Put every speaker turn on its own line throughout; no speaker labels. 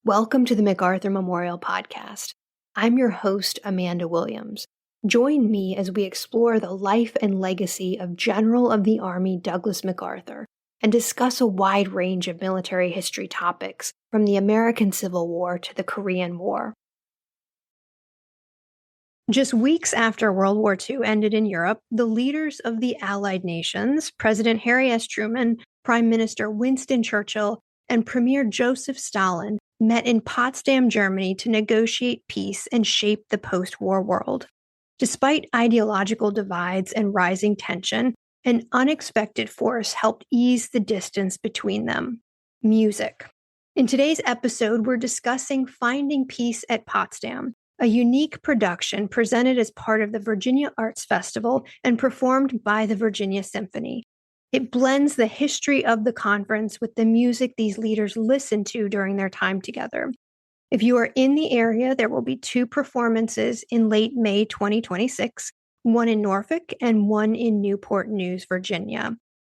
Welcome to the MacArthur Memorial podcast. I'm your host, Amanda Williams. Join me as we explore the life and legacy of General of the Army Douglas MacArthur and discuss a wide range of military history topics from the American Civil War to the Korean War. Just weeks after World War II ended in Europe, the leaders of the Allied nations, President Harry S. Truman, Prime Minister Winston Churchill, and Premier Joseph Stalin, met in Potsdam, Germany to negotiate peace and shape the post-war world. Despite ideological divides and rising tension, an unexpected force helped ease the distance between them: music. In today's episode, we're discussing Finding Peace at Potsdam, a unique production presented as part of the Virginia Arts Festival and performed by the Virginia Symphony. It blends the history of the conference with the music these leaders listened to during their time together. If you are in the area, there will be two performances in late May 2026, one in Norfolk and one in Newport News, Virginia.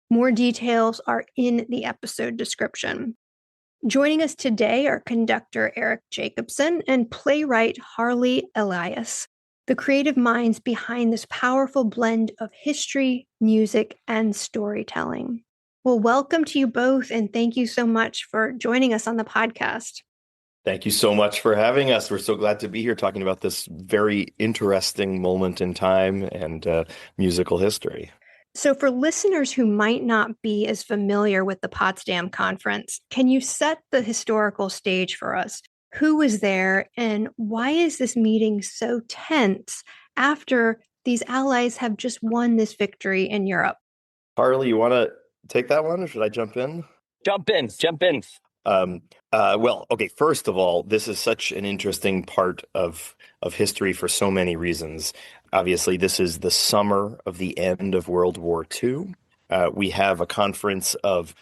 More details are in the episode description. Joining us today are conductor Eric Jacobsen and playwright Harley Elias, the creative minds behind this powerful blend of history, music, and storytelling. Well, welcome to you both, and thank you so much for joining us on the podcast.
Thank you so much for having us. We're so glad to be here talking about this very interesting moment in time and musical history.
So for listeners who might not be as familiar with the Potsdam Conference, can you set the historical stage for us? Who was there, and why is this meeting so tense after these allies have just won this victory in Europe?
Harley, you want to take that one, or should I jump in?
Jump in.
Okay, first of all, this is such an interesting part of history for so many reasons. Obviously, this is the summer of the end of World War II. We have a conference of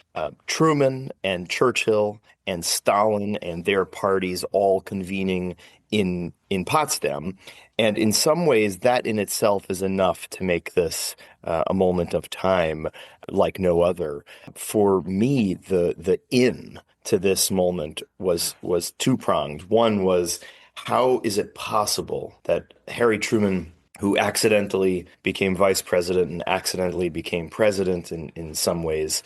Truman and Churchill and Stalin and their parties all convening in Potsdam. And in some ways, that in itself is enough to make this a moment of time like no other. For me, the in to this moment was two-pronged. One was, how is it possible that Harry Truman, who accidentally became vice president and accidentally became president in some ways,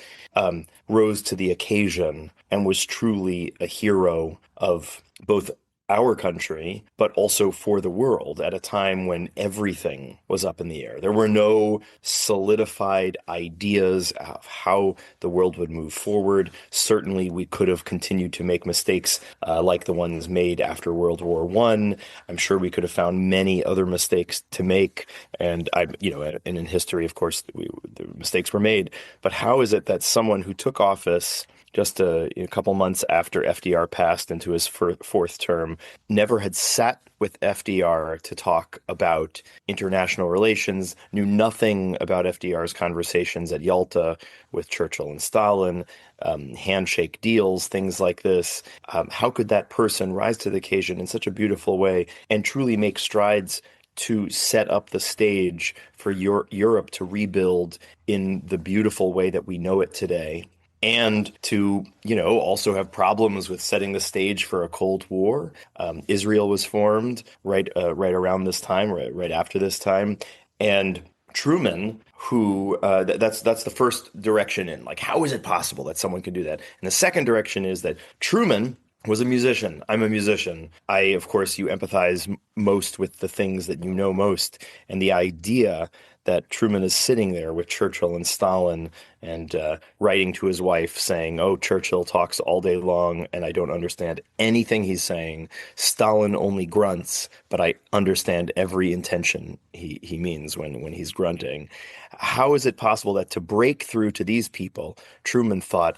rose to the occasion and was truly a hero of both our country, but also for the world at a time when everything was up in the air. There were no solidified ideas of how the world would move forward. Certainly, we could have continued to make mistakes like the ones made after World War I. I'm sure we could have found many other mistakes to make. And in history, of course, the mistakes were made. But how is it that someone who took office just a couple months after FDR passed into his fourth term, never had sat with FDR to talk about international relations, knew nothing about FDR's conversations at Yalta with Churchill and Stalin, handshake deals, things like this? How could that person rise to the occasion in such a beautiful way and truly make strides to set up the stage for Europe to rebuild in the beautiful way that we know it today? And to, also have problems with setting the stage for a Cold War. Israel was formed right around this time, right after this time. And Truman, who that's the first direction in, like, how is it possible that someone could do that? And the second direction is that Truman was a musician. I'm a musician. Of course, you empathize most with the things that you know most. And the idea that Truman is sitting there with Churchill and Stalin and writing to his wife saying, "Oh, Churchill talks all day long and I don't understand anything he's saying. Stalin only grunts, but I understand every intention he means when he's grunting." How is it possible that to break through to these people, Truman thought,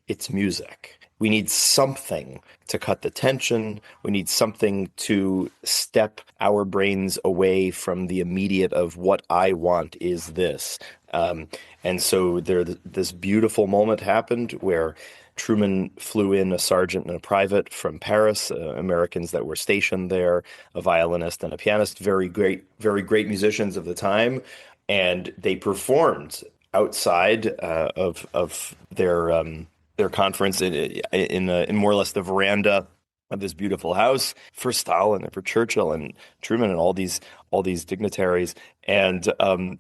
it's music. We need something to cut the tension. We need something to step our brains away from the immediate of what I want is this. And so this beautiful moment happened where Truman flew in a sergeant and a private from Paris, Americans that were stationed there, a violinist and a pianist, very great musicians of the time. And they performed outside of their conference in more or less the veranda of this beautiful house for Stalin and for Churchill and Truman and all these dignitaries. And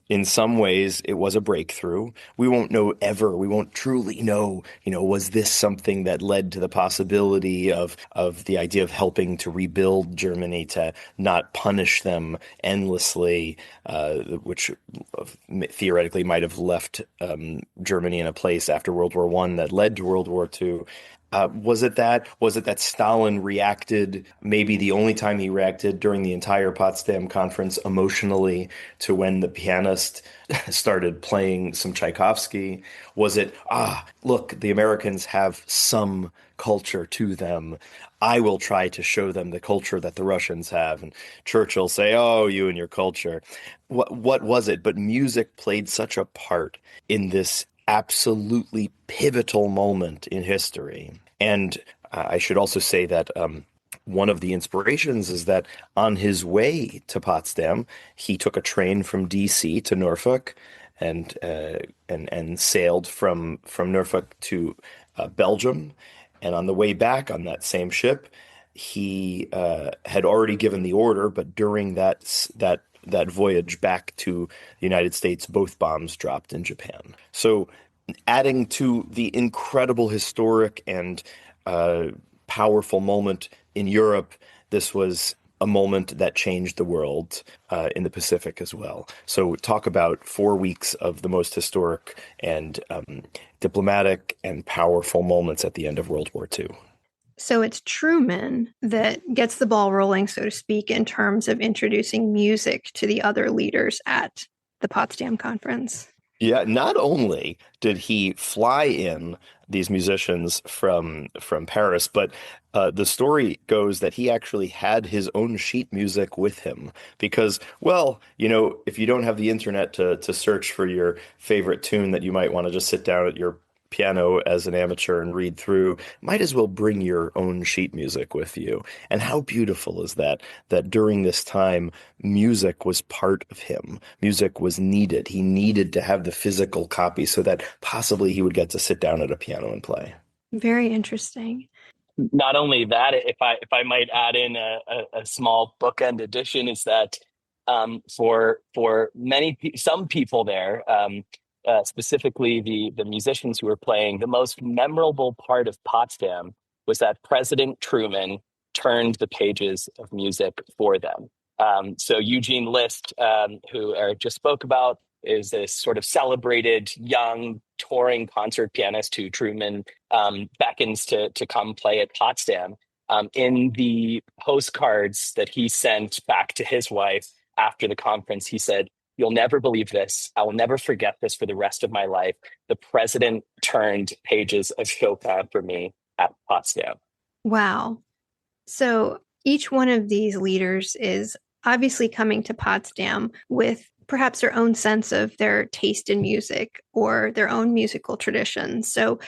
in some ways, it was a breakthrough. We won't know ever. We won't truly know, was this something that led to the possibility of the idea of helping to rebuild Germany, to not punish them endlessly, which theoretically might have left Germany in a place after World War I that led to World War II. Was it that Stalin reacted, maybe the only time he reacted during the entire Potsdam conference, emotionally to when the pianist started playing some Tchaikovsky? Was it, look, the Americans have some culture to them. I will try to show them the culture that the Russians have. And Churchill say, oh, you and your culture. What was it? But music played such a part in this absolutely pivotal moment in history. And I should also say that one of the inspirations is that on his way to Potsdam, he took a train from D.C. to Norfolk and sailed from Norfolk to Belgium. And on the way back on that same ship, he had already given the order, but during that voyage back to the United States, both bombs dropped in Japan. So adding to the incredible historic and powerful moment in Europe, this was a moment that changed the world in the Pacific as well. So talk about 4 weeks of the most historic and diplomatic and powerful moments at the end of World War II.
So it's Truman that gets the ball rolling, so to speak, in terms of introducing music to the other leaders at the Potsdam Conference.
Yeah, not only did he fly in these musicians from Paris, but the story goes that he actually had his own sheet music with him because, well, if you don't have the internet to search for your favorite tune that you might want to just sit down at your piano as an amateur and read through, might as well bring your own sheet music with you. And how beautiful is that during this time, music was part of him. Music was needed. He needed to have the physical copy so that possibly he would get to sit down at a piano and play. Very interesting.
Not only that, if I might add in a small bookend addition, is that for some people there, specifically the musicians who were playing, the most memorable part of Potsdam was that President Truman turned the pages of music for them. So Eugene List, who Eric just spoke about, is this sort of celebrated young touring concert pianist who Truman beckons to come play at Potsdam. In the postcards that he sent back to his wife after the conference, he said, "You'll never believe this. I will never forget this for the rest of my life. The president turned pages of Chopin for me at Potsdam."
Wow. So each one of these leaders is obviously coming to Potsdam with perhaps their own sense of their taste in music or their own musical traditions. So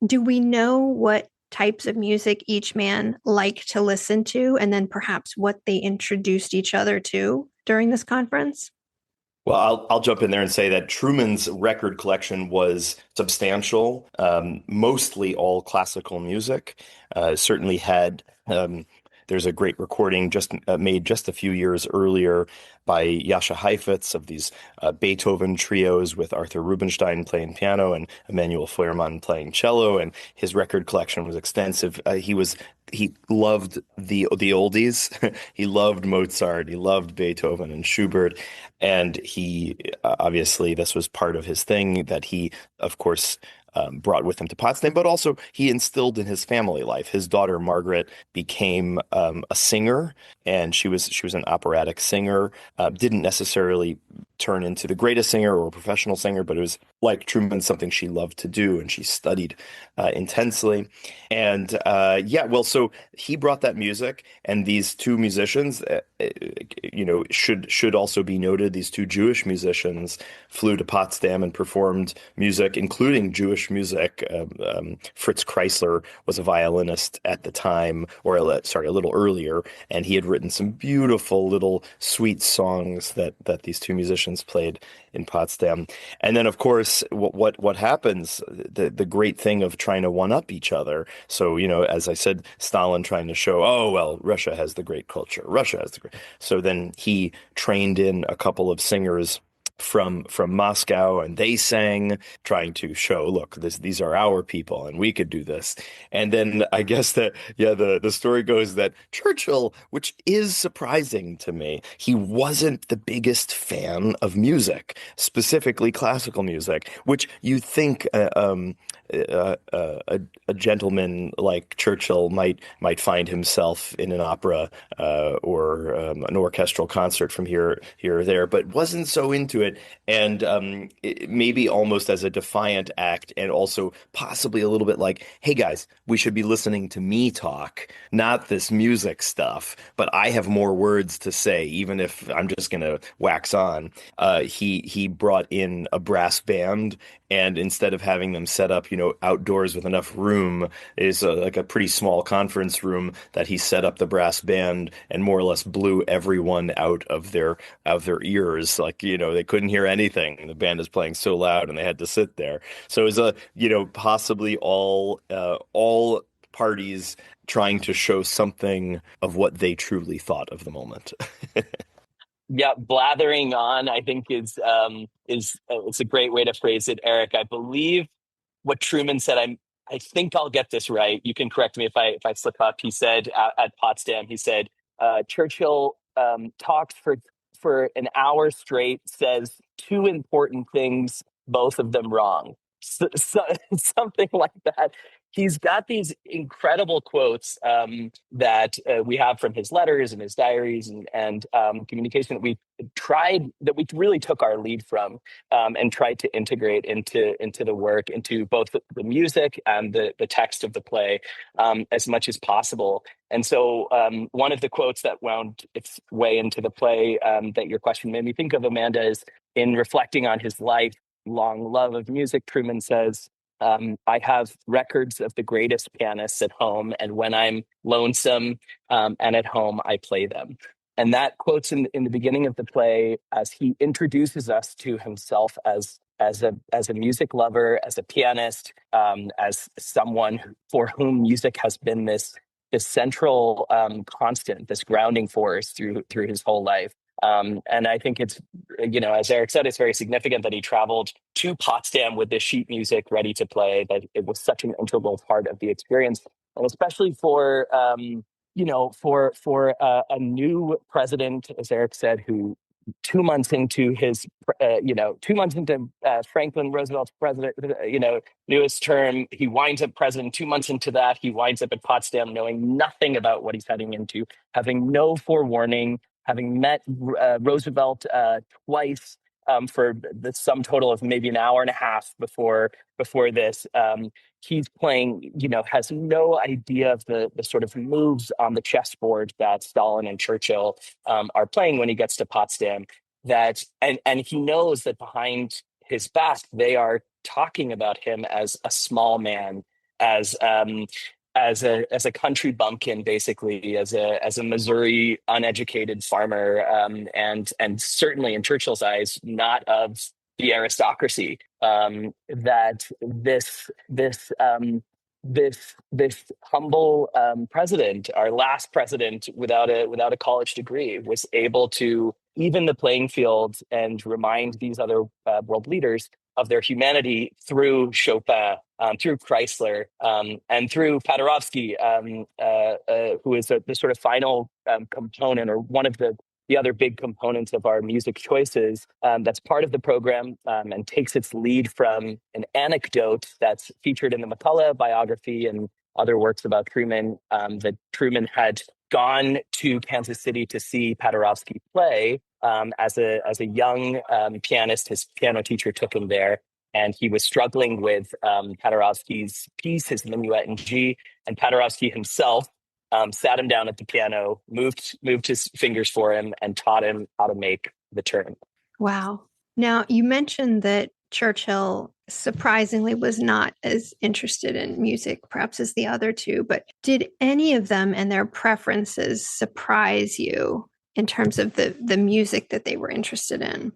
do we know what types of music each man liked to listen to, and then perhaps what they introduced each other to during this conference?
Well, I'll jump in there and say that Truman's record collection was substantial, mostly all classical music. Certainly had there's a great recording made just a few years earlier by Jascha Heifetz of these Beethoven trios with Arthur Rubinstein playing piano and Emanuel Feuermann playing cello, and his record collection was extensive. He loved the oldies. He loved Mozart. He loved Beethoven and Schubert, and he obviously this was part of his thing that he, of course, brought with him to Potsdam, but also he instilled in his family life. His daughter Margaret became a singer, and she was an operatic singer. Didn't necessarily turn into the greatest singer or a professional singer, but it was like Truman, something she loved to do, and she studied intensely. And so he brought that music, and these two musicians, should also be noted. These two Jewish musicians flew to Potsdam and performed music, including Jewish music. Fritz Kreisler was a violinist at the time, a little earlier, and he had written some beautiful little sweet songs that these two musicians musicians played in Potsdam. And then, of course, what happens, the great thing of trying to one-up each other. So, as I said, Stalin trying to show, oh, well, Russia has the great culture. Russia has the great. So then he trained in a couple of singers from Moscow, and they sang, trying to show, look, these are our people, and we could do this. And then I guess that, yeah, the story goes that Churchill, which is surprising to me, he wasn't the biggest fan of music, specifically classical music, which you think a gentleman like Churchill might find himself in an opera or an orchestral concert from here or there, but wasn't so into it. And maybe almost as a defiant act, and also possibly a little bit like, hey guys, we should be listening to me talk, not this music stuff, but I have more words to say, even if I'm just going to wax on. He brought in a brass band, and instead of having them set up, outdoors with enough room, is like a pretty small conference room that he set up the brass band and more or less blew everyone out of their ears. Like, they couldn't hear anything. The band is playing so loud and they had to sit there. So it was possibly all parties trying to show something of what they truly thought of the moment.
Yeah, blathering on, I think is it's a great way to phrase it, Eric. I believe what Truman said. I think I'll get this right. You can correct me if I slip up. He said at Potsdam, he said Churchill talks for an hour straight, says two important things, both of them wrong. Something like that. He's got these incredible quotes that we have from his letters and his diaries and communication that we really took our lead from and tried to integrate into the work, into both the music and the text of the play as much as possible. And so one of the quotes that wound its way into the play that your question made me think of, Amanda, is in reflecting on his lifelong love of music. Truman says, I have records of the greatest pianists at home, and when I'm lonesome and at home, I play them. And that quote's in the beginning of the play as he introduces us to himself as a music lover, as a pianist, as someone for whom music has been this central constant, this grounding force through his whole life. And I think it's, as Eric said, it's very significant that he traveled to Potsdam with this sheet music ready to play, that it was such an integral part of the experience. And especially for a new president, as Eric said, who 2 months into Franklin Roosevelt's newest term, he winds up president. 2 months into that, he winds up at Potsdam knowing nothing about what he's heading into, having no forewarning, having met Roosevelt twice for the sum total of maybe an hour and a half before this. He's playing, has no idea of the sort of moves on the chessboard that Stalin and Churchill are playing when he gets to Potsdam. And he knows that behind his back, they are talking about him as a small man, as a country bumpkin, basically, as a Missouri uneducated farmer, and certainly in Churchill's eyes, not of the aristocracy. That this humble president, our last president without a college degree, was able to even the playing field and remind these other world leaders of their humanity through Chopin, through Chrysler, and through Paderewski, who is the sort of final component, or one of the other big components of our music choices, that's part of the program, and takes its lead from an anecdote that's featured in the McCullough biography and other works about Truman, that Truman had gone to Kansas City to see Paderewski play as a young pianist. His piano teacher took him there, and he was struggling with Paderewski's piece, his Minuet in G, and Paderewski himself sat him down at the piano, moved his fingers for him, and taught him how to make the turn.
Wow. Now, you mentioned that Churchill surprisingly was not as interested in music, perhaps as the other two, but did any of them and their preferences surprise you in terms of the music that they were interested in?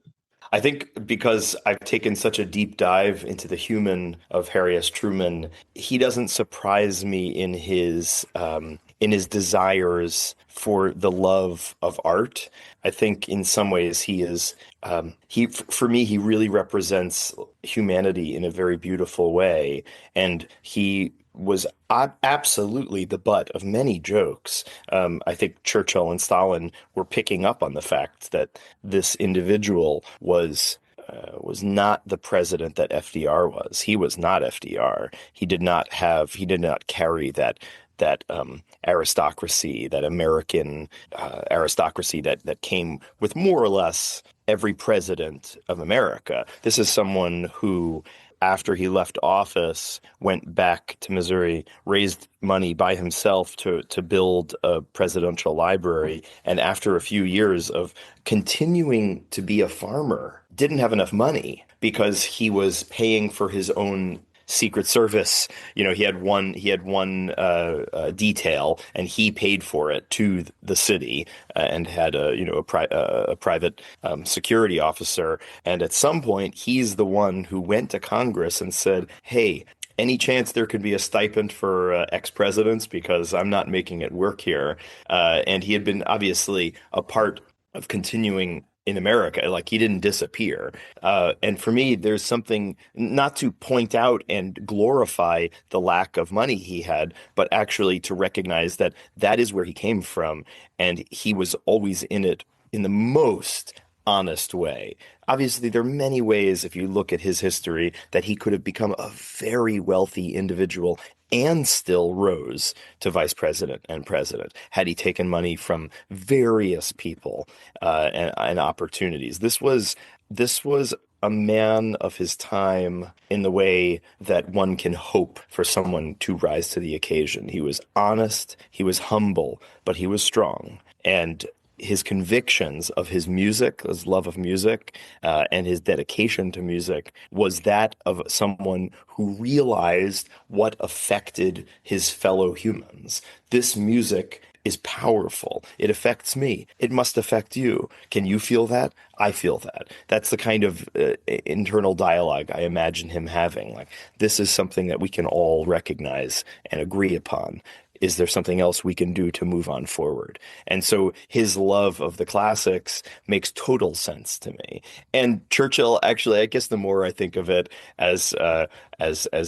I think because I've taken such a deep dive into the human of Harry S. Truman, he doesn't surprise me in his desires for the love of art. I think in some ways he is for me he really represents humanity in a very beautiful way, and he was absolutely the butt of many jokes. I think Churchill and Stalin were picking up on the fact that this individual was not the president that FDR was. He was not FDR. He did not carry that aristocracy, that American aristocracy that came with more or less every president of America. This is someone who, after he left office, went back to Missouri, raised money by himself to build a presidential library, and after a few years of continuing to be a farmer, didn't have enough money because he was paying for his own Secret Service. He had one detail, and he paid for it to the city, and had a private security officer. And at some point, he's the one who went to Congress and said, "Hey, any chance there could be a stipend for ex-presidents, because I'm not making it work here." And he had been obviously a part of continuing in America. Like, he didn't disappear. And for me, there's something, not to point out and glorify the lack of money he had, but actually to recognize that that is where he came from. And he was always in it in the most honest way. Obviously, there are many ways, if you look at his history, that he could have become a very wealthy individual and still rose to vice president and president had he taken money from various people, and opportunities. This was a man of his time in the way that one can hope for someone to rise to the occasion. He was honest, he was humble, but he was strong. And his convictions of his music, his love of music, and his dedication to music, was that of someone who realized what affected his fellow humans. This music is powerful. It affects me. It must affect you. Can you feel that? I feel that. That's the kind of internal dialogue I imagine him having. Like, this is something that we can all recognize and agree upon. Is there something else we can do to move on forward? And so his love of the classics makes total sense to me. And Churchill, actually, I guess the more I think of it as the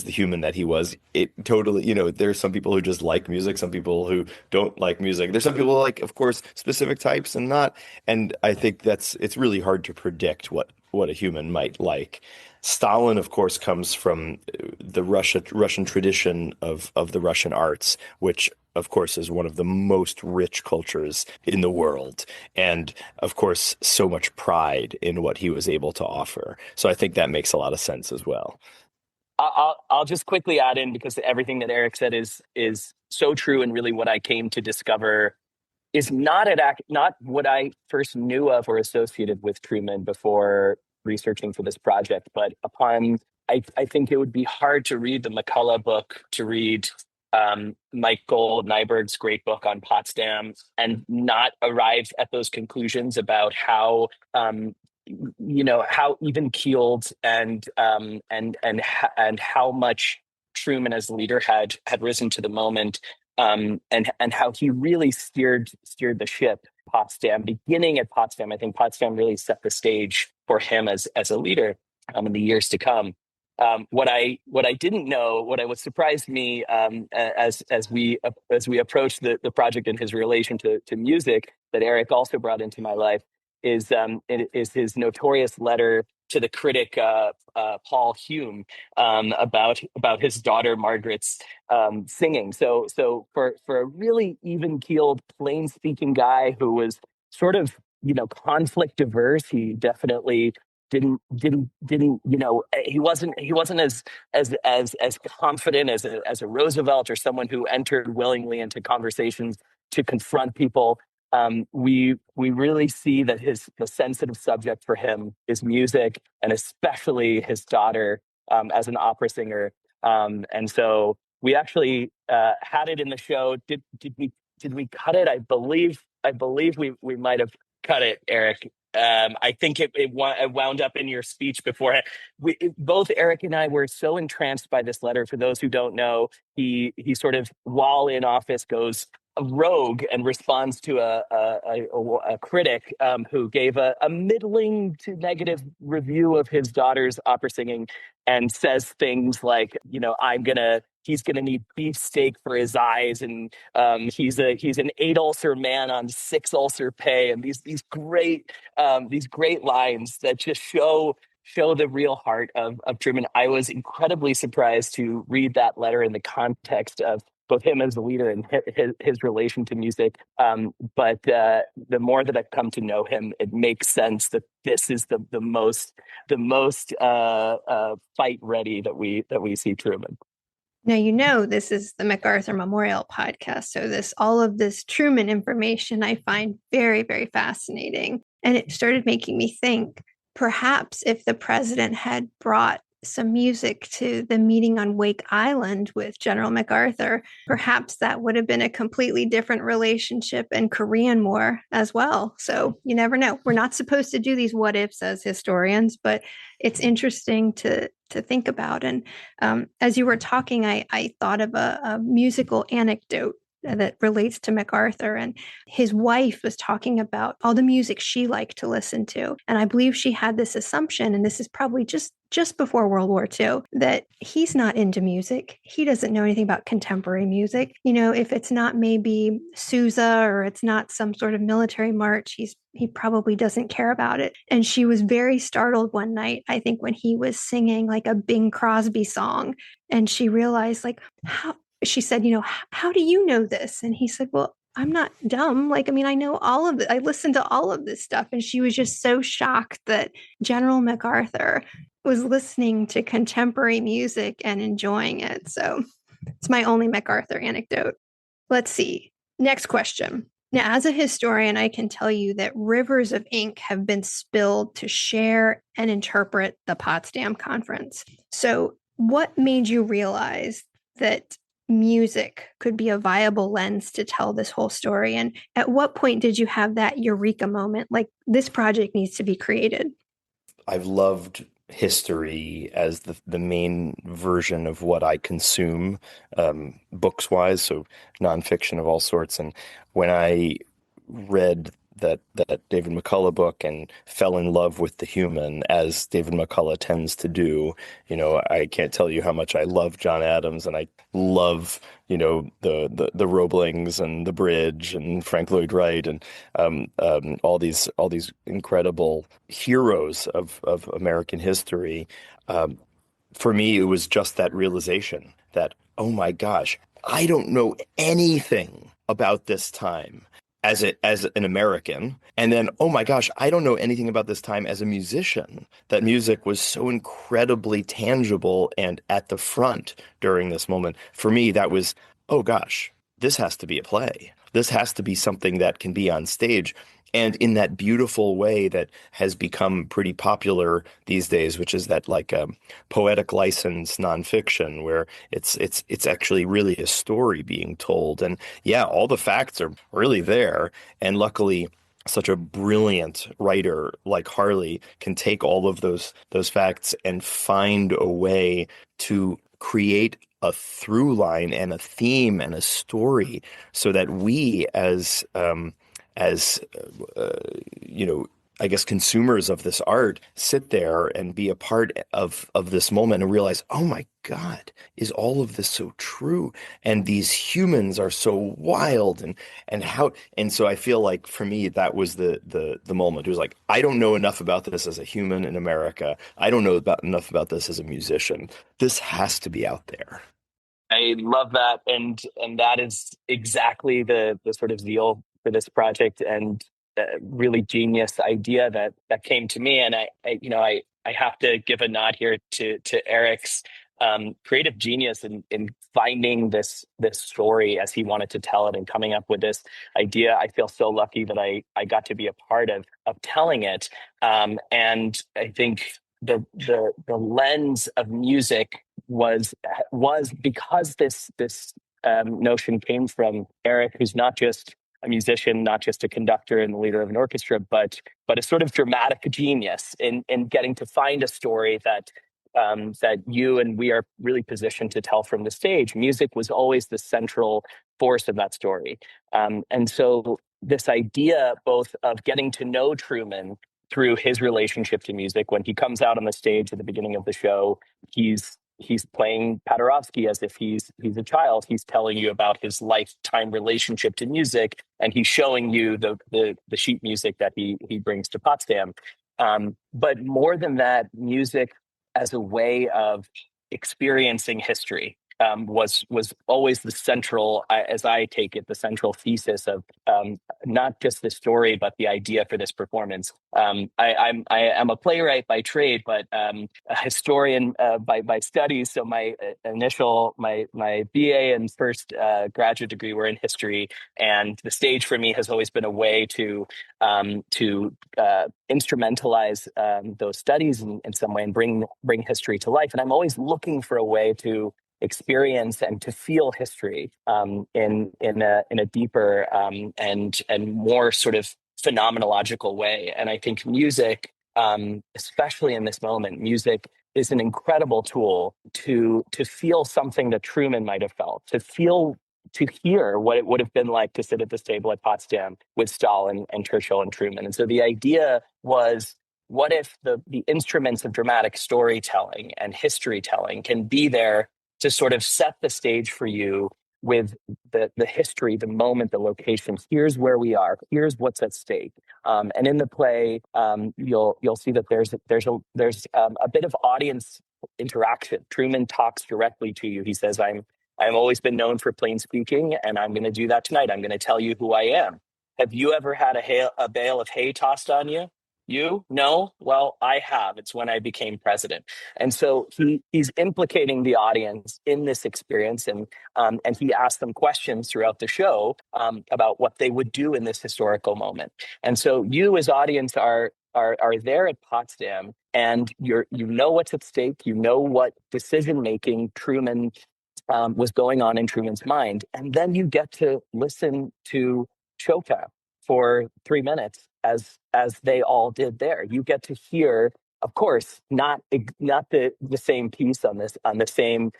human that he was, it totally, there's some people who just like music, some people who don't like music. There's some people like, of course, specific types and not. And I think it's really hard to predict what a human might like. Stalin, of course, comes from the Russian tradition of the Russian arts, which, of course, is one of the most rich cultures in the world. And, of course, so much pride in what he was able to offer. So I think that makes a lot of sense as well.
I'll just quickly add in, because everything that Eric said is so true, and really what I came to discover is not what I first knew of or associated with Truman before researching for this project. But I think it would be hard to read the McCullough book, to read Michael Nyberg's great book on Potsdam, and not arrive at those conclusions about how how even keeled and how much Truman as leader had risen to the moment, and how he really steered the ship. Beginning at Potsdam, I think Potsdam really set the stage for him as a leader in the years to come. What I didn't know, what surprised me, as we approached the project and his relation to music, that Eric also brought into my life, is his notorious letter to the critic Paul Hume, about his daughter Margaret's singing. So for a really even keeled, plain speaking guy who was sort of conflict averse, he definitely didn't he wasn't as confident as a Roosevelt, or someone who entered willingly into conversations to confront people. We really see that the sensitive subject for him is music, and especially his daughter, as an opera singer. And so we actually had it in the show. Did we cut it? I believe we might have cut it, Eric. I think it wound up in your speech beforehand. Both Eric and I were so entranced by this letter. For those who don't know, he sort of, while in office, goes rogue and responds to a critic who gave a middling to negative review of his daughter's opera singing, and says things like, he's gonna need beefsteak for his eyes, and he's an 8 ulcer man on 6 ulcer pay, and these great lines that just show the real heart of Truman. I was incredibly surprised to read that letter in the context of both him as a leader and his relation to music. But the more that I've come to know him, it makes sense that this is the most fight ready that we see Truman.
Now, this is the MacArthur Memorial podcast. So all of this Truman information I find very, very fascinating. And it started making me think, perhaps if the president had brought some music to the meeting on Wake Island with General MacArthur, perhaps that would have been a completely different relationship and Korean War as well. So you never know. We're not supposed to do these what ifs as historians, but it's interesting to think about. And as you were talking, I thought of a musical anecdote that relates to MacArthur, and his wife was talking about all the music she liked to listen to. And I believe she had this assumption, and this is probably just before World War II, that he's not into music. He doesn't know anything about contemporary music. If it's not maybe Sousa or it's not some sort of military march, he probably doesn't care about it. And she was very startled one night, I think, when he was singing like a Bing Crosby song. And she realized, she said, how do you know this? And he said, well, I'm not dumb. I know all of it. I listened to all of this stuff. And she was just so shocked that General MacArthur was listening to contemporary music and enjoying it. So it's my only MacArthur anecdote. Let's see. Next question. Now, as a historian, I can tell you that rivers of ink have been spilled to share and interpret the Potsdam Conference. So what made you realize that music could be a viable lens to tell this whole story? And at what point did you have that eureka moment, like this project needs to be created?
I've loved history as the main version of what I consume, books wise, so nonfiction of all sorts. And when I read that David McCullough book and fell in love with the human, as David McCullough tends to do, I can't tell you how much I love John Adams, and I love, the Roeblings and the Bridge and Frank Lloyd Wright and all these incredible heroes of American history. For me, it was just that realization that, oh my gosh, I don't know anything about this time as an American. And then, oh my gosh, I don't know anything about this time as a musician. That music was so incredibly tangible and at the front during this moment. For me, that was, oh gosh, this has to be a play. This has to be something that can be on stage. And in that beautiful way that has become pretty popular these days, which is that poetic license nonfiction, where it's actually really a story being told. And yeah, all the facts are really there. And luckily, such a brilliant writer like Harley can take all of those facts and find a way to create a through line and a theme and a story so that we as I guess consumers of this art sit there and be a part of this moment and realize, oh my God, is all of this so true? And these humans are so wild and so I feel like for me that was the moment. It was like, I don't know enough about this as a human in America. I don't know enough about this as a musician. This has to be out there.
I love that, and that is exactly the sort of zeal for this project and really genius idea that came to me. And I have to give a nod here to Eric's creative genius in finding this story as he wanted to tell it and coming up with this idea. I feel so lucky that I got to be a part of telling it. And I think the lens of music was because this notion came from Eric, who's not just a musician, not just a conductor and the leader of an orchestra, but a sort of dramatic genius in getting to find a story that that you and we are really positioned to tell from the stage. Music was always the central force of that story. And so this idea both of getting to know Truman through his relationship to music, when he comes out on the stage at the beginning of the show, he's playing Paderewski as if he's a child. He's telling you about his lifetime relationship to music, and he's showing you the sheet music that he brings to Potsdam. But more than that, music as a way of experiencing history was always the central, as I take it, the central thesis of not just the story, but the idea for this performance. I am a playwright by trade, but a historian by studies. So my BA and first graduate degree were in history, and the stage for me has always been a way to instrumentalize those studies in some way and bring history to life. And I'm always looking for a way to experience and to feel history in a deeper and more sort of phenomenological way. And I think music, especially in this moment, music is an incredible tool to feel something that Truman might have felt, to hear what it would have been like to sit at this table at Potsdam with Stalin and Churchill and Truman. And so the idea was, what if the instruments of dramatic storytelling and history telling can be there to sort of set the stage for you with the history, the moment, the location. Here's where we are. Here's what's at stake. And in the play, you'll see that there's a bit of audience interaction. Truman talks directly to you. He says, "I've always been known for plain speaking, and I'm going to do that tonight. I'm going to tell you who I am. Have you ever had a bale of hay tossed on you? You? No? Well, I have. It's when I became president." And so he's implicating the audience in this experience, and he asks them questions throughout the show about what they would do in this historical moment. And so you as audience are there at Potsdam, and you know what's at stake. You know what decision making Truman was going on in Truman's mind, and then you get to listen to Chopin for 3 minutes as they all did there. You get to hear, of course, not the same piece on the same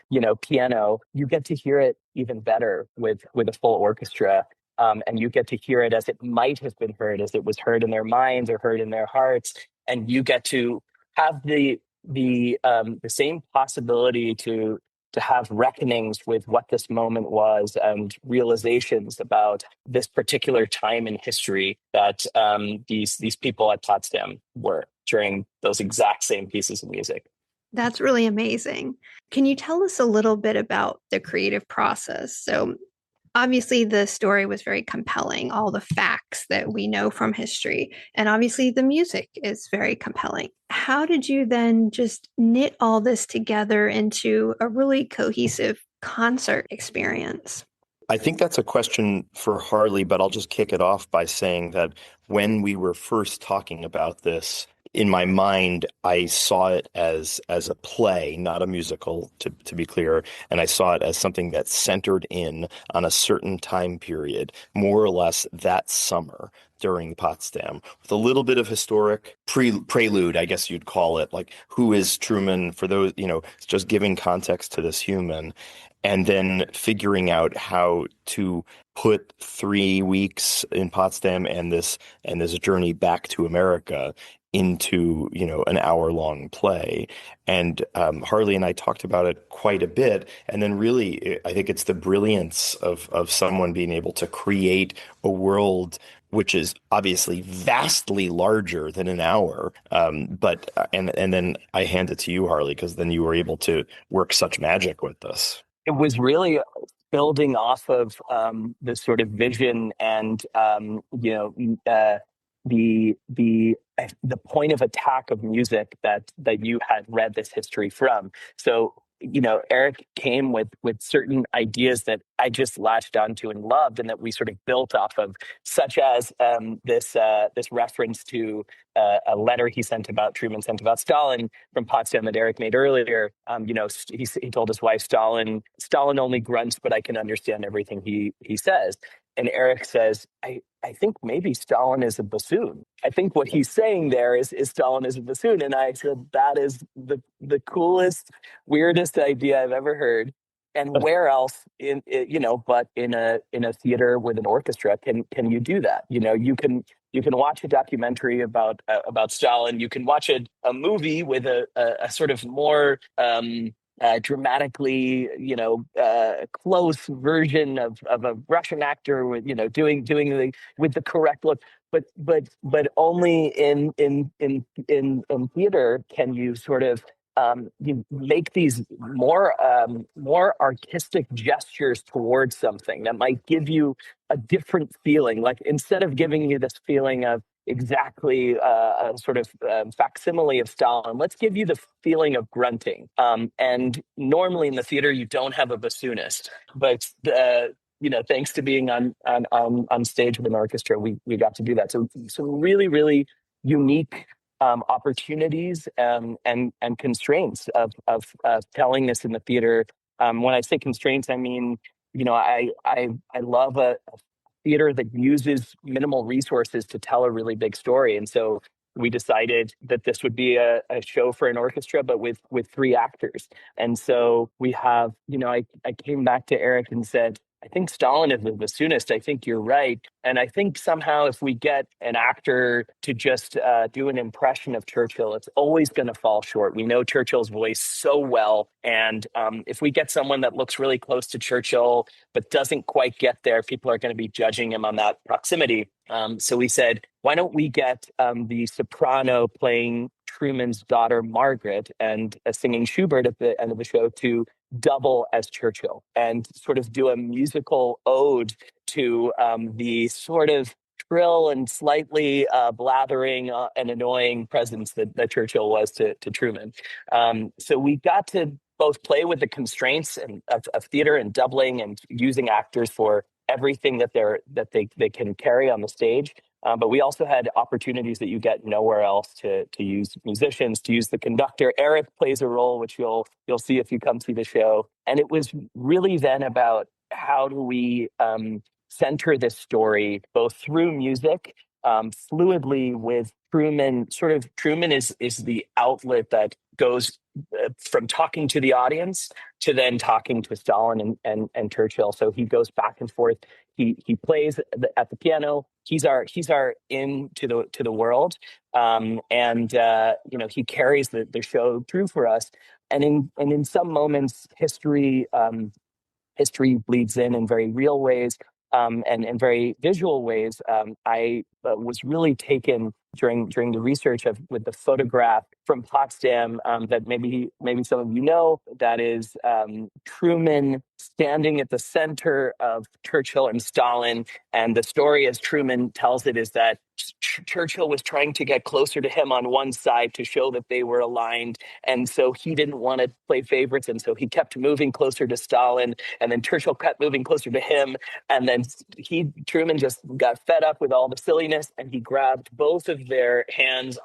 piano. You get to hear it even better with a full orchestra, and you get to hear it as it might have been heard, as it was heard in their minds or heard in their hearts, and you get to have the same possibility to have reckonings with what this moment was and realizations about this particular time in history that these people at Potsdam were during those exact same pieces of music.
That's really amazing. Can you tell us a little bit about the creative process? So obviously the story was very compelling, all the facts that we know from history, and obviously the music is very compelling. How did you then just knit all this together into a really cohesive concert experience?
I think that's a question for Harley, but I'll just kick it off by saying that when we were first talking about this, in my mind, I saw it as a play, not a musical, to be clear. And I saw it as something that centered in on a certain time period, more or less that summer during Potsdam, with a little bit of historic prelude, I guess you'd call it, like who is Truman, for those, just giving context to this human, and then figuring out how to put 3 weeks in Potsdam and this journey back to America into an hour-long play. And Harley and I talked about it quite a bit. And then really, I think it's the brilliance of someone being able to create a world which is obviously vastly larger than an hour. But then I hand it to you, Harley, because then you were able to work such magic with this.
It was really building off of the sort of vision and the point of attack of music that you had read this history from. So Eric came with certain ideas that I just latched onto and loved, and that we sort of built off of, such as this reference to a letter Truman sent about Stalin from Potsdam that Eric made earlier. He told his wife, Stalin only grunts, but I can understand everything he says. And Eric says, I think maybe Stalin is a bassoon. I think what he's saying there is Stalin is a bassoon. And I said, that is the coolest, weirdest idea I've ever heard. And where else but in a theater with an orchestra can you do that? You can watch a documentary about Stalin. You can watch a movie with a sort of more dramatically, close version of a Russian actor with, doing with the correct look. But only in theater can you sort of you make these more artistic gestures towards something that might give you a different feeling. Like instead of giving you this feeling of exactly a sort of facsimile of Stalin, let's give you the feeling of grunting. And normally in the theater, you don't have a bassoonist, but thanks to being on stage with an orchestra, we got to do that. So some really, really unique opportunities and constraints of telling this in the theater. When I say constraints, I mean, I love a theater that uses minimal resources to tell a really big story. And so we decided that this would be a show for an orchestra, but with 3 actors. And so we have, I came back to Eric and said, I think Stalin is the bassoonist. I think you're right. And I think somehow if we get an actor to just do an impression of Churchill, it's always going to fall short. We know Churchill's voice so well. And if we get someone that looks really close to Churchill, but doesn't quite get there, people are going to be judging him on that proximity. So we said, why don't we get the soprano playing Truman's daughter, Margaret, and singing Schubert at the end of the show to double as Churchill and sort of do a musical ode to the sort of shrill and slightly blathering and annoying presence that Churchill was to Truman. So we got to both play with the constraints of theater and doubling and using actors for everything that they can carry on the stage. But we also had opportunities that you get nowhere else to use musicians, to use the conductor. Eric plays a role, which you'll see if you come see the show. And it was really then about how do we center this story both through music, fluidly with Truman. Sort of Truman is the outlet that goes from talking to the audience to then talking to Stalin and Churchill. So he goes back and forth. He plays at the piano. He's our in to the world, and he carries the show through for us. And in some moments, history bleeds in very real ways. And very visual ways. I was really taken during the research with the photograph from Potsdam that maybe some of you know, that is Truman standing at the center of Churchill and Stalin. And the story, as Truman tells it, is that Churchill was trying to get closer to him on one side to show that they were aligned. And so he didn't want to play favorites. And so he kept moving closer to Stalin. And then Churchill kept moving closer to him. And then Truman just got fed up with all the silliness. And he grabbed both of their hands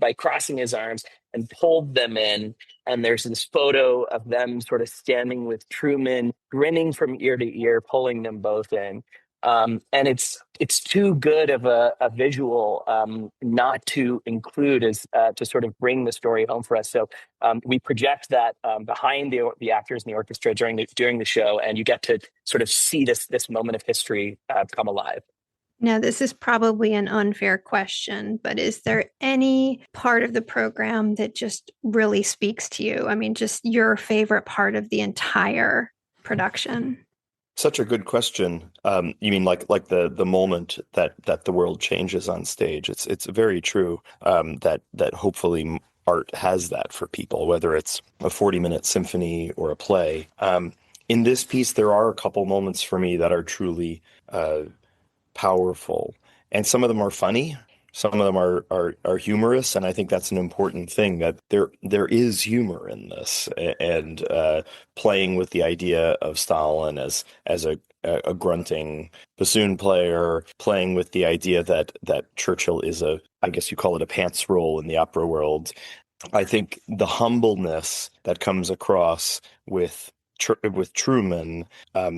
by crossing his arms and pulled them in. And there's this photo of them sort of standing with Truman, grinning from ear to ear, pulling them both in. And it's too good of a visual not to include as to sort of bring the story home for us. So we project that behind the actors in the orchestra during the show, and you get to sort of see this moment of history come alive.
Now, this is probably an unfair question, but is there any part of the program that just really speaks to you? I mean, just your favorite part of the entire production?
Such a good question. You mean like the moment that the world changes on stage? It's very true that hopefully art has that for people, whether it's a 40-minute symphony or a play. In this piece, there are a couple moments for me that are truly powerful, and some of them are funny. Some of them are humorous, and I think that's an important thing, that there is humor in this, and playing with the idea of Stalin as a grunting bassoon player, playing with the idea that Churchill is I guess you call it a pants role in the opera world. I think the humbleness that comes across with Truman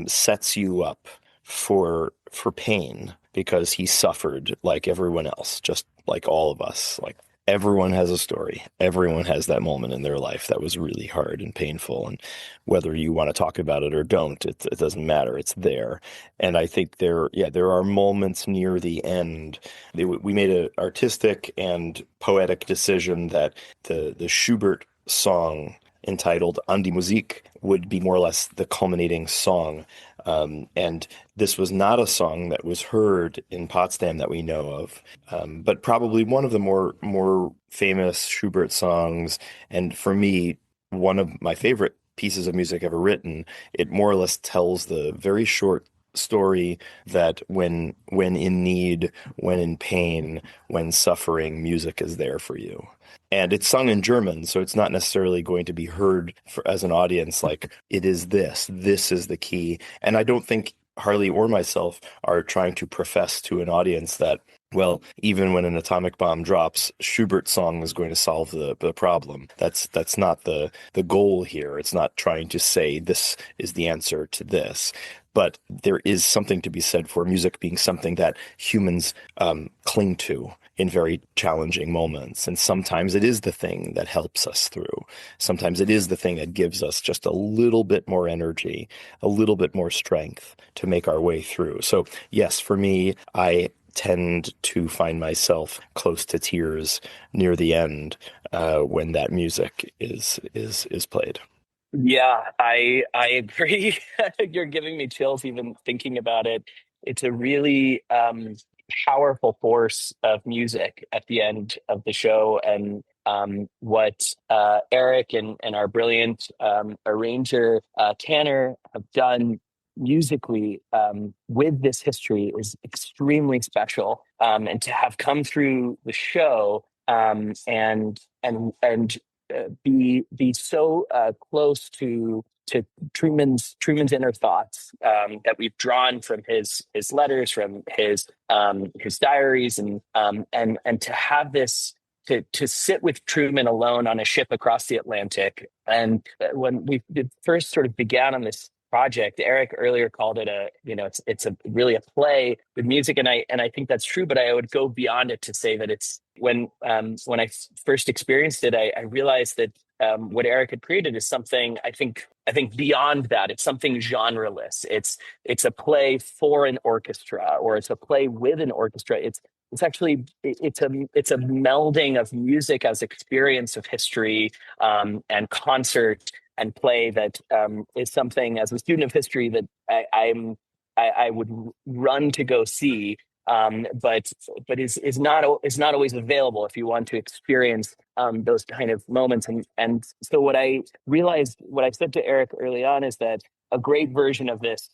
sets you up for pain, because he suffered like everyone else, just like all of us. Like, everyone has a story. Everyone has that moment in their life that was really hard and painful. And whether you want to talk about it or don't, it doesn't matter. It's there. And I think there are moments near the end. We made an artistic and poetic decision that the Schubert song entitled An die Musik would be more or less the culminating song. And this was not a song that was heard in Potsdam that we know of, but probably one of the more famous Schubert songs. And for me, one of my favorite pieces of music ever written. It more or less tells the very short story that when in need, when in pain, when suffering, music is there for you. And it's sung in German, so it's not necessarily going to be heard as an audience like, it is this is the key. And I don't think Harley or myself are trying to profess to an audience that, well, even when an atomic bomb drops, Schubert's song is going to solve the problem. That's not the goal here. It's not trying to say this is the answer to this. But there is something to be said for music being something that humans cling to in very challenging moments. And sometimes it is the thing that helps us through. Sometimes it is the thing that gives us just a little bit more energy, a little bit more strength to make our way through. So yes, for me, I tend to find myself close to tears near the end when that music is played.
Yeah, I agree. You're giving me chills even thinking about it. It's a really powerful force of music at the end of the show, and what Eric and our brilliant arranger Tanner have done musically with this history is extremely special. And to have come through the show and be so close to Truman's inner thoughts that we've drawn from his letters, from his diaries, and to have this to sit with Truman alone on a ship across the Atlantic. And when we first sort of began on this project, Eric earlier called it it's a really a play with music, and I think that's true. But I would go beyond it to say that it's when I first experienced it, I realized that what Eric had created is something I think beyond that. It's something genreless. It's a play for an orchestra, or it's a play with an orchestra. It's a melding of music as experience of history and concert and play that is something, as a student of history, that I would run to go see, but is not always available if you want to experience those kind of moments. And so what I realized, what I said to Eric early on, is that a great version of this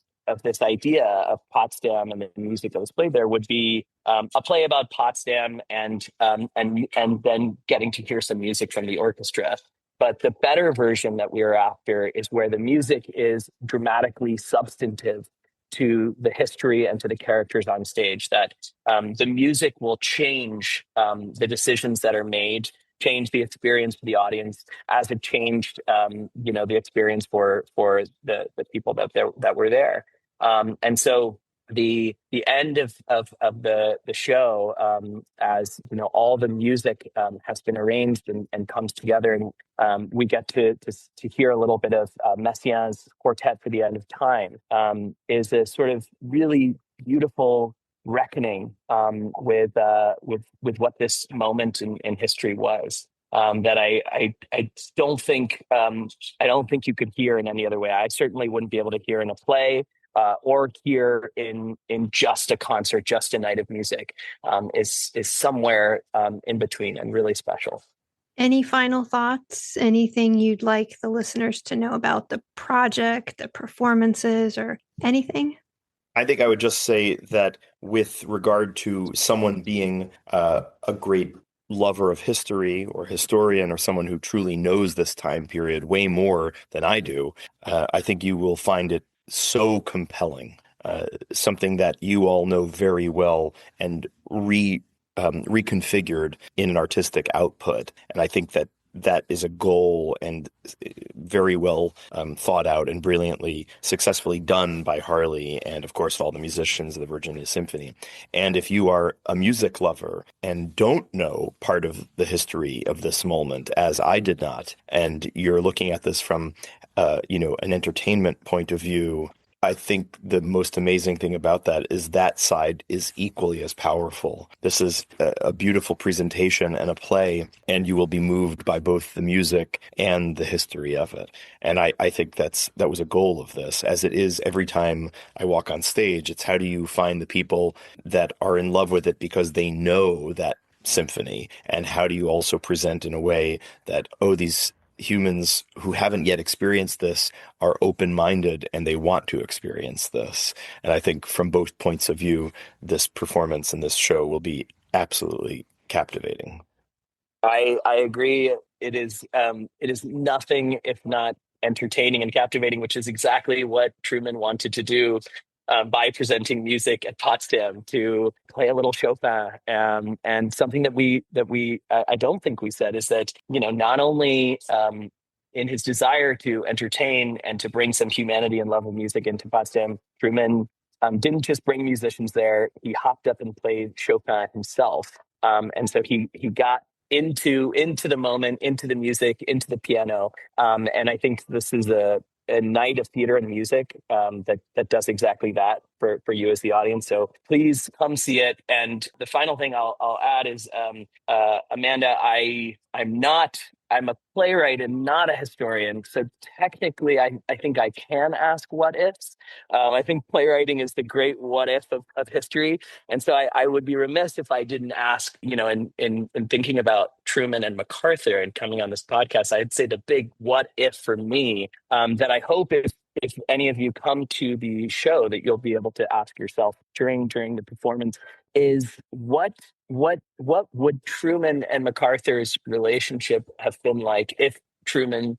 idea of Potsdam and the music that was played there would be a play about Potsdam and then getting to hear some music from the orchestra. But the better version that we are after is where the music is dramatically substantive to the history and to the characters on stage, that the music will change the decisions that are made, change the experience for the audience as it changed, the experience for the people that were there. And so the end of the show, as you know, all the music has been arranged and comes together, and we get to hear a little bit of Messiaen's Quartet for the End of Time, is a sort of really beautiful reckoning with what this moment in history was. That I don't think you could hear in any other way. I certainly wouldn't be able to hear in a play. Or here in just a concert, just a night of music, is somewhere in between and really special.
Any final thoughts? Anything you'd like the listeners to know about the project, the performances, or anything?
I think I would just say that with regard to someone being a great lover of history or historian, or someone who truly knows this time period way more than I do, I think you will find it so compelling, something that you all know very well and reconfigured in an artistic output. And I think that that is a goal and very well thought out and brilliantly, successfully done by Harley and, of course, all the musicians of the Virginia Symphony. And if you are a music lover and don't know part of the history of this moment, as I did not, and you're looking at this from, an entertainment point of view, I think the most amazing thing about that side is equally as powerful. This is a beautiful presentation and a play, and you will be moved by both the music and the history of it. And I think that was a goal of this, as it is every time I walk on stage. It's how do you find the people that are in love with it because they know that symphony, and how do you also present in a way that, these humans who haven't yet experienced this are open-minded and they want to experience this. And I think from both points of view, this performance and this show will be absolutely captivating.
I agree. It is nothing if not entertaining and captivating, which is exactly what Truman wanted to do by presenting music at Potsdam, to play a little Chopin. And something that we I don't think we said is that, not only in his desire to entertain and to bring some humanity and love of music into Potsdam, Truman didn't just bring musicians there. He hopped up and played Chopin himself. And so he got into the moment, into the music, into the piano. And I think this is a night of theater and music that does exactly that for you as the audience. So please come see it. And the final thing I'll add is, Amanda, I'm a playwright and not a historian. So technically, I think I can ask what ifs. I think playwriting is the great what if of history. And so I would be remiss if I didn't ask, in thinking about Truman and MacArthur and coming on this podcast, I'd say the big what if for me, that I hope if any of you come to the show that you'll be able to ask yourself during the performance is what would Truman and MacArthur's relationship have been like if Truman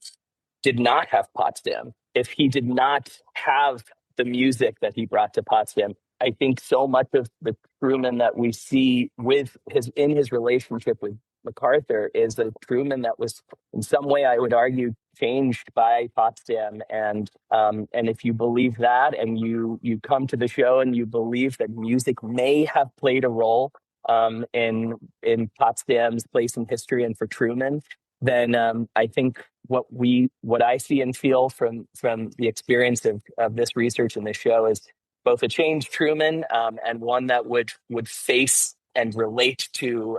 did not have Potsdam, if he did not have the music that he brought to Potsdam? I think so much of the Truman that we see in his relationship with MacArthur is a Truman that was in some way, I would argue, changed by Potsdam. And if you believe that, and you come to the show and you believe that music may have played a role in Potsdam's place in history and for Truman, then I think what I see and feel from the experience of this research and this show is both a changed Truman and one that would face and relate to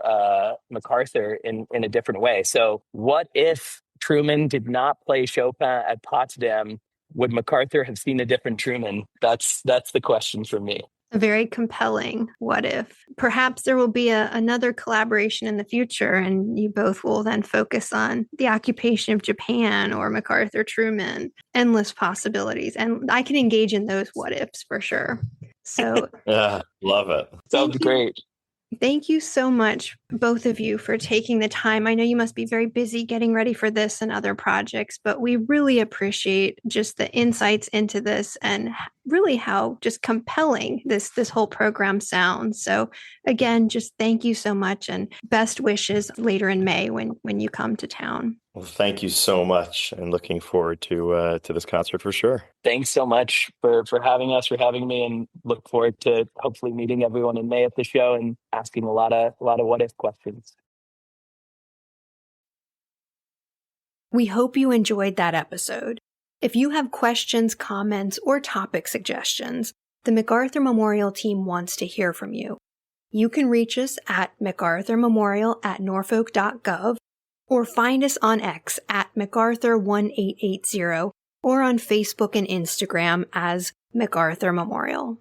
MacArthur in a different way. So what if Truman did not play Chopin at Potsdam? Would MacArthur have seen a different Truman? That's the question for me.
A very compelling what if. Perhaps there will be another collaboration in the future, and you both will then focus on the occupation of Japan or MacArthur Truman. Endless possibilities. And I can engage in those what ifs for sure. So
love it.
Sounds great.
Thank you so much, both of you, for taking the time. I know you must be very busy getting ready for this and other projects, but we really appreciate just the insights into this and really how just compelling this whole program sounds. So again, just thank you so much, and best wishes later in May when you come to town.
Well, thank you so much, and looking forward to this concert for sure.
Thanks so much for having us, for having me, and look forward to hopefully meeting everyone in May at the show and asking a lot of what if questions.
We hope you enjoyed that episode. If you have questions, comments, or topic suggestions, the MacArthur Memorial team wants to hear from you. You can reach us at macarthurmemorial@norfolk.gov or find us on X at MacArthur1880 or on Facebook and Instagram as MacArthur Memorial.